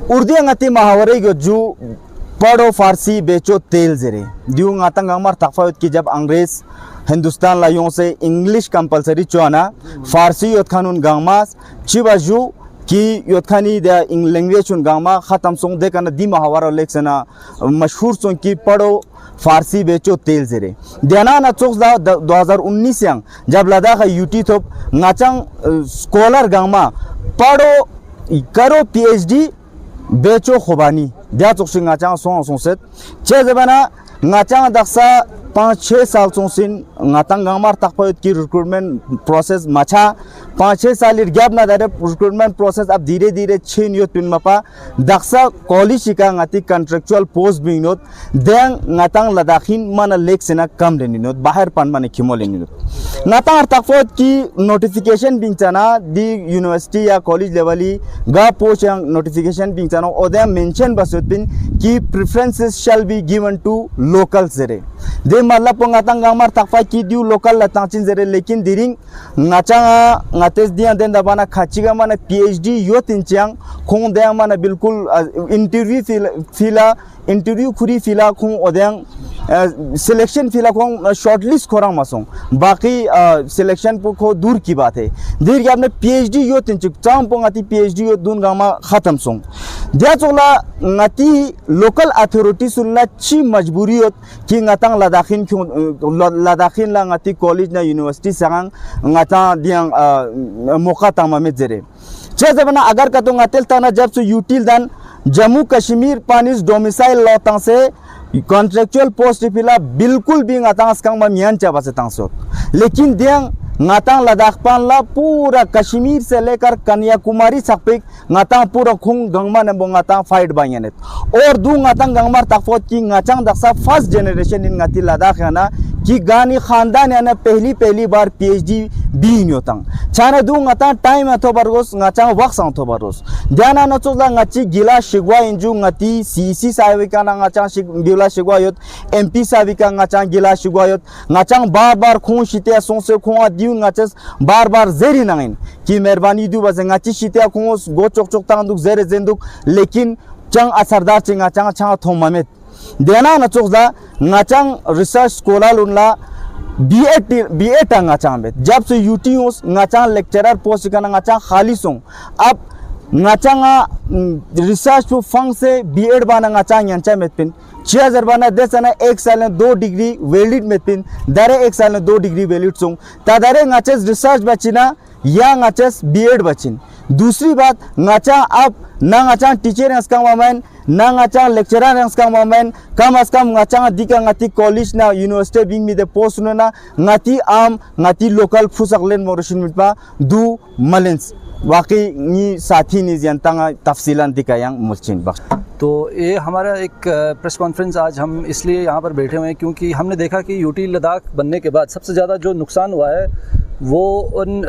Urdu ngati Mhambrey जो पढ़ो फारसी बेचो तेल जरे दियो ngata ngamar tafawut की जब अंग्रेज हिंदुस्तान लायों से इंग्लिश कंपलसरी चुआना फारसी योत खानून गांगमास चिबाजू कि योत खानी दे लैंग्वेज उन गांगमा ख़त्म सोंग दे कना दी महावरा लेक्सना मशहूर सोंग की पढ़ो फारसी बेचो तेल जरे देना ना चोक्स 2019 yang जब लद्दाख यूटी थोप नाचंग स्कॉलर गांगमा पढ़ो करो पीएचडी बेचो खुबानी दिया चोक्सी नाचंग सोंग सेट चे जबाना नाचंग दक्सा 5-6 साल सोंसिन नातंग गांगमार तकपयत की रिक्रूटमेंट प्रोसेस मचा 5-6 साल गैप ना दारे रिक्रूटमेंट प्रोसेस अब धीरे धीरे छीन योत पिन मपा दक्सा कॉलेज शिका नाती कॉन्ट्रैक्चुअल पोस्ट बिनोत देंग नातंग लद्दाखिन मन लेक सेना कम लेनिनोत बाहर पन मन खिमो लेनिनोत नातंग तकपयत की नोटिफिकेशन बिंचना दी यूनिवर्सिटी या कॉलेज लेवली गा पोस्ट नोटिफिकेशन बिंचना ओदे मेंशन बसोत पिन की preferences shall be given to locals जरे दे मतलब पंगातंग गांगमार तकफा की दियो लोकल लतांचिन जरे लेकिन दिरिंग नाचा नातेस दिया देन दबाना खाचिगा माने पीएचडी यो तिनचांग खों दे माने बिल्कुल इंटरव्यू खुरी फिला खों ओदेंग सिलेक्शन फिला खों शॉर्टलिस्ट खोरा मासों बाकी सिलेक्शन को दूर की बात है देर के आपने पीएचडी यो तिनचिक चांग पंगाती पीएचडी यो दून गांगमा खत्म सों दिया चोला नाती लोकल अथॉरिटी सुनना ची मजबूरी होत कि नातंग लद्दाखिन ला नाती कॉलेज ना यूनिवर्सिटी सांग नाता दियांग मौका तमामे जरे चे जबना अगर कतो नातेल तना जब से यूटिल दन जम्मू कश्मीर पानिस डोमिसाइल लौतां से कॉन्ट्रैक्चुअल पोस्ट फिला बिल्कुल भी नाता स्कांग मा मियान चाबा से तांसो लेकिन दियांग नाता लद्दाख पानला पूरा कश्मीर से लेकर कन्याकुमारी तक नाता पूरा खुंग गंगमा ने बोंगाता फाइट बायनेत और दू नाता गंगमार तकफोत की नाचांग दक्सा फर्स्ट जनरेशन इन नाती लद्दाख है ना कि गानी खानदान है ना पहली बार पीएचडी बी न्योतंग चाने दू नाता टाइम अथो बरगोस नाचांग वक्त अथो बरगोस ध्यान न चोला नाची गिला शिगवा इंजू नाती सीसी साविका ना नाचांग गिला शिगवा योत एमपी साविका नाचांग गिला शिगवा योत नाचांग बार खुं शिते सोसे खुं दिउ नाचस बार जेरी नाइन की मेहरबानी दु बजे नाची शिते खुं गो चोक तांदुक जेरे जेंदुक लेकिन चंग असरदार चिंगा चंग छा थोममेत देना न चोकदा नाचांग रिसर्च स्कॉलर उनला बीए टांगा चांबे जब से यूटीओस नाचांग लेक्चरर पोस्ट का नाचांग खाली सों अब नाचांगा रिसर्च फंड से बीएड बाना नाचांग यांचा मेतपिन 6000 बाना देसना 1 साल में 2 डिग्री वैलिड मेतपिन दारे 1 साल में 2 डिग्री वैलिड सों तादारे नाचेस रिसर्च बचिना या नाचेस बीएड बचिन दूसरी बात नाचा अब ना नाचा टीचर हंसका मामैन ना नाचा लेक्चरर हंसका मामैन कम अस कम नाचा दिका नाती कॉलेज ना यूनिवर्सिटी बिंग में दे पोस्ट ना नाती आम नाती लोकल फुसकलेन मोरशन मिटपा दू मलेंस वाकई नी साथी नी जनता तफसीलन दिखायांग मुल्चिन बख्श। तो ये हमारा एक प्रेस कॉन्फ्रेंस आज हम इसलिए यहाँ पर बैठे हुए हैं क्योंकि हमने देखा कि यूटी लद्दाख बनने के बाद सबसे ज़्यादा जो नुकसान हुआ है वो उन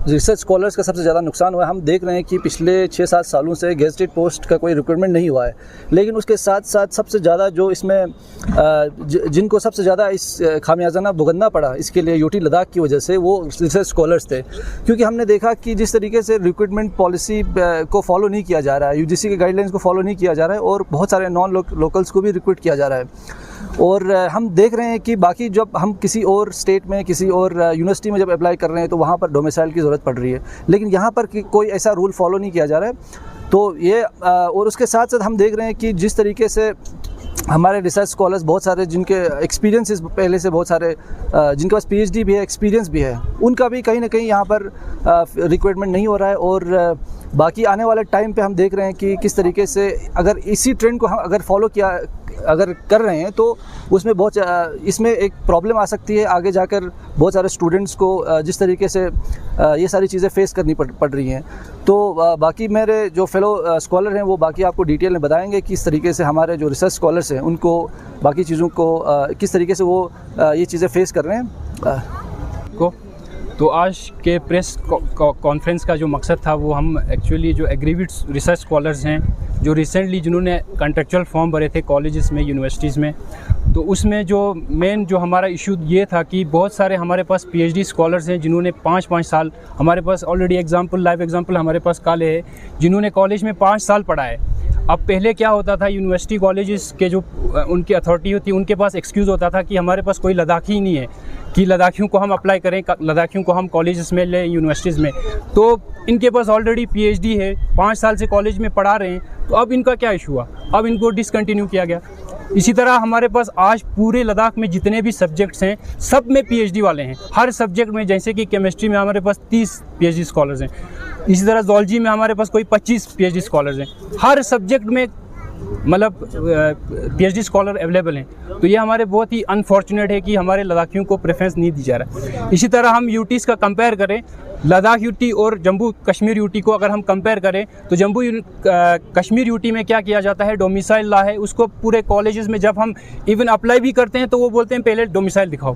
रिसर्च स्कॉलर्स का सबसे ज़्यादा नुकसान हुआ है। हम देख रहे हैं कि पिछले 6-7 सालों से गेजेटेड पोस्ट का कोई रिक्रूटमेंट नहीं हुआ है, लेकिन उसके साथ साथ सबसे ज़्यादा जो इसमें जिनको सबसे ज़्यादा इस खामियाजाना भुगतना पड़ा इसके लिए यूटी लद्दाख की वजह से वो रिसर्च स्कॉलर्स थे। क्योंकि हमने देखा कि जिस तरीके से रिक्रूटमेंट पॉलिसी को फॉलो नहीं किया जा रहा है, यूजीसी के गाइडलाइंस को फॉलो नहीं किया जा रहा है और बहुत सारे नॉन लोकल्स को भी रिक्रूट किया जा रहा है। और हम देख रहे हैं कि बाकी जब हम किसी और स्टेट में किसी और यूनिवर्सिटी में जब अप्लाई कर रहे हैं तो वहाँ पर डोमिसाइल की ज़रूरत पड़ रही है, लेकिन यहाँ पर कोई ऐसा रूल फॉलो नहीं किया जा रहा है। तो ये और उसके साथ साथ हम देख रहे हैं कि जिस तरीके से हमारे रिसर्च स्कॉलर्स बहुत सारे जिनके एक्सपीरियंसेस पहले से बहुत सारे जिनके पास पीएचडी भी है, एक्सपीरियंस भी है, उनका भी कहीं ना कहीं यहाँ पर रिक्रूटमेंट नहीं हो रहा है। और बाकी आने वाले टाइम पे हम देख रहे हैं कि किस तरीके से अगर इसी ट्रेंड को हम अगर फॉलो किया अगर कर रहे हैं तो उसमें बहुत इसमें एक प्रॉब्लम आ सकती है आगे जाकर बहुत सारे स्टूडेंट्स को जिस तरीके से ये सारी चीज़ें फेस करनी पड़ रही हैं। तो बाकी मेरे जो फेलो स्कॉलर हैं वो बाकी आपको डिटेल में बताएंगे कि किस तरीके से हमारे जो रिसर्च स्कॉलर्स हैं उनको बाकी चीज़ों को किस तरीके से वो ये चीज़ें फेस कर रहे हैं। तो आज के प्रेस कॉन्फ्रेंस का जो मकसद था वो हम एक्चुअली जो एग्रीविड रिसर्च स्कॉलर्स हैं जो रिसेंटली जिन्होंने कॉन्ट्रेक्चुअल फॉर्म भरे थे कॉलेजेस में, यूनिवर्सिटीज़ में, तो उसमें जो मेन जो हमारा इशू ये था कि बहुत सारे हमारे पास पीएचडी स्कॉलर्स हैं जिन्होंने 5-5 साल, हमारे पास ऑलरेडी लाइव एग्जांपल हमारे पास काले है जिन्होंने कॉलेज में 5 साल पढ़ा है। अब पहले क्या होता था, यूनिवर्सिटी कॉलेजेस के जो उनकी अथॉरिटी होती है उनके पास एक्सक्यूज़ होता था कि हमारे पास कोई लद्दाखी ही नहीं है कि लद्दाखियों को हम अप्लाई करें, लद्दाखियों को हम कॉलेजेस में लें, यूनिवर्सिटीज़ में। तो इनके पास ऑलरेडी पीएचडी है, 5 साल से कॉलेज में पढ़ा रहे हैं, तो अब इनका क्या इशू हुआ, अब इनको डिसकंटिन्यू किया गया। इसी तरह हमारे पास आज पूरे लद्दाख में जितने भी सब्जेक्ट्स हैं सब में पीएचडी वाले हैं, हर सब्जेक्ट में। जैसे कि केमिस्ट्री में हमारे पास 30 पीएचडी स्कॉलर्स हैं, इसी तरह ज़ूलॉजी में हमारे पास कोई 25 पीएचडी स्कॉलर्स हैं, हर सब्जेक्ट में मतलब पीएचडी स्कॉलर अवेलेबल हैं। तो ये हमारे बहुत ही अनफॉर्चुनेट है कि हमारे लद्दाखियों को प्रेफरेंस नहीं दी जा रहा है। इसी तरह हम यूटीज़ का कंपेयर करें, लद्दाख यूटी और जम्मू कश्मीर यूटी को अगर हम कंपेयर करें तो जम्मू कश्मीर यूटी में क्या किया जाता है, डोमिसाइल लॉ है, उसको पूरे कॉलेजेस में जब हम इवन अप्लाई भी करते हैं तो वो बोलते हैं पहले डोमिसाइल दिखाओ।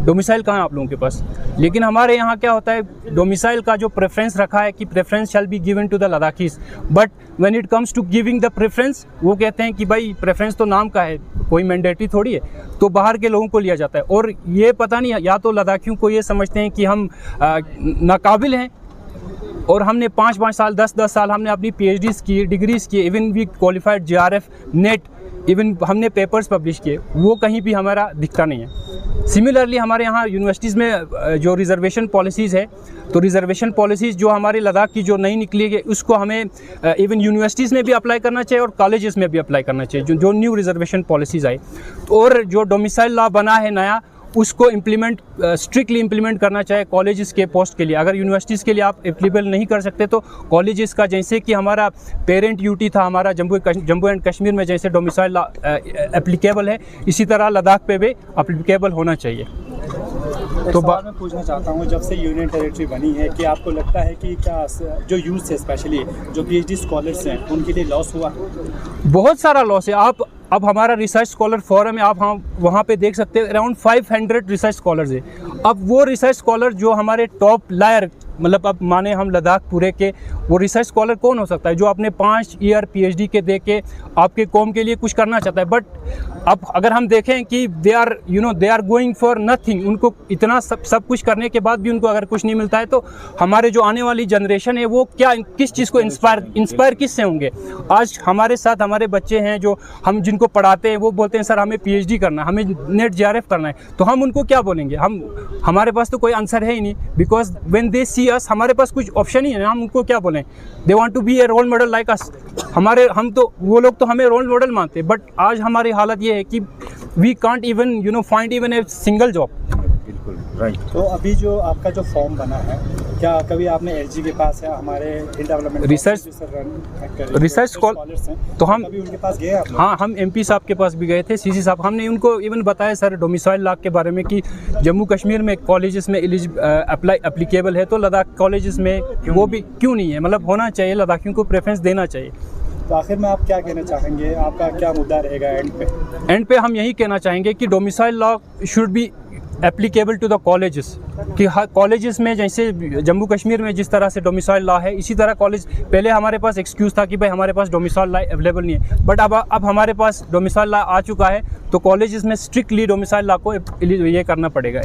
डोमिसाइल कहाँ है आप लोगों के पास? लेकिन हमारे यहाँ क्या होता है, डोमिसाइल का जो प्रेफरेंस रखा है कि preference shall be given to the Ladakhis, but when it comes to giving the preference वो कहते हैं कि भाई प्रेफरेंस तो नाम का है, कोई मैंडेटरी थोड़ी है, तो बाहर के लोगों को लिया जाता है। और ये पता नहीं, या तो लद्दाखियों को ये समझते हैं कि हम नाकाबिल हैं और हमने 5-5 साल 10-10 साल हमने अपनी पीएचडीज़ की, डिग्रीज़ की, even we qualified JRF NET, even हमने पेपर्स पब्लिश किए, वो कहीं भी हमारा दिखता नहीं है। सिमिलरली हमारे यहाँ यूनिवर्सिटीज़ में जो रिज़र्वेशन पॉलिसीज़ है, तो रिज़र्वेशन पॉलिसीज़ जो हमारे लद्दाख की जो नई निकली है उसको हमें इवन यूनिवर्सिटीज़ में भी अप्लाई करना चाहिए और कॉलेजेस में भी अप्लाई करना चाहिए, जो न्यू रिज़र्वेशन पॉलिसीज़ आई। और जो डोमिसाइल लॉ बना है नया, उसको इम्प्लीमेंट स्ट्रिक्टली इम्प्लीमेंट करना चाहिए कॉलेजेस के पोस्ट के लिए। अगर यूनिवर्सिटीज़ के लिए आप एप्लीकेबल नहीं कर सकते तो कॉलेजेस का, जैसे कि हमारा पेरेंट यूटी था हमारा जम्मू एंड कश्मीर में जैसे डोमिसाइल लॉ एप्लीकेबल है, इसी तरह लद्दाख पे भी एप्लीकेबल होना चाहिए। तो मैं पूछना चाहता हूँ, जब से यूनियन टेरिटरी बनी है, कि आपको लगता है कि क्या जो यूथ है, स्पेशली जो पीएचडी स्कॉलर्स हैं, उनके लिए लॉस हुआ? बहुत सारा लॉस है। आप अब हमारा रिसर्च स्कॉलर फोरम है, आप वहाँ पे देख सकते हैं अराउंड 500 रिसर्च स्कॉलर्स है। अब वो रिसर्च स्कॉलर जो हमारे टॉप लायर, मतलब अब माने हम लद्दाख पूरे के, वो रिसर्च स्कॉलर कौन हो सकता है जो अपने 5 ईयर पीएचडी के दे के आपके कौम के लिए कुछ करना चाहता है। बट अब अगर हम देखें कि they are going for nothing, उनको इतना सब कुछ करने के बाद भी उनको अगर कुछ नहीं मिलता है, तो हमारे जो आने वाली जनरेशन है वो किस चीज़ को इंस्पायर किस से होंगे? आज हमारे साथ हमारे बच्चे हैं जो हम जिनको पढ़ाते हैं, वो बोलते हैं सर हमें पीएचडी करना है, हमें नेट जेआरएफ करना है, तो हम उनको क्या बोलेंगे? हमारे पास तो कोई आंसर है ही नहीं, बिकॉज व्हेन दे सी अस, हमारे पास कुछ ऑप्शन ही है, हम उनको क्या बोलें? They want to be a role model like us. वो लोग तो हमें रोल मॉडल मानते हैं, बट आज हमारी हालत ये है कि we can't even find even a single job. बिल्कुल राइट। तो अभी जो आपका जो फॉर्म बना है, क्या कभी आपने एलजी के पास या हमारे डेवलपमेंट रिसर्च स्कॉलर्स हैं तो हम कभी उनके पास गए आप? हाँ, हम एमपी साहब के पास भी गए थे, सीसी साहब, हमने उनको इवन बताया सर डोमिसाइल लॉ के बारे में कि जम्मू कश्मीर में कॉलेजेस में एप्लीकेबल है, तो लद्दाख कॉलेजेस में वो भी क्यों नहीं है? मतलब होना चाहिए, लद्दाखियों को प्रेफरेंस देना चाहिए। तो आखिर में आप क्या कहना चाहेंगे, आपका क्या मुद्दा रहेगा एंड पे? हम यही कहना चाहेंगे कि domicile law should be applicable to the colleges, कि हर कॉलेजेस में जैसे जम्मू कश्मीर में जिस तरह से डोमिसाइल लॉ है, इसी तरह कॉलेज, पहले हमारे पास एक्सक्यूज़ था कि भाई हमारे पास डोमिसाइल लॉ अवेलेबल नहीं है, बट अब हमारे पास डोमिसाइल लॉ आ चुका है, तो कॉलेजेस में स्ट्रिक्टली डोमिसाइल लॉ को ये करना पड़ेगा।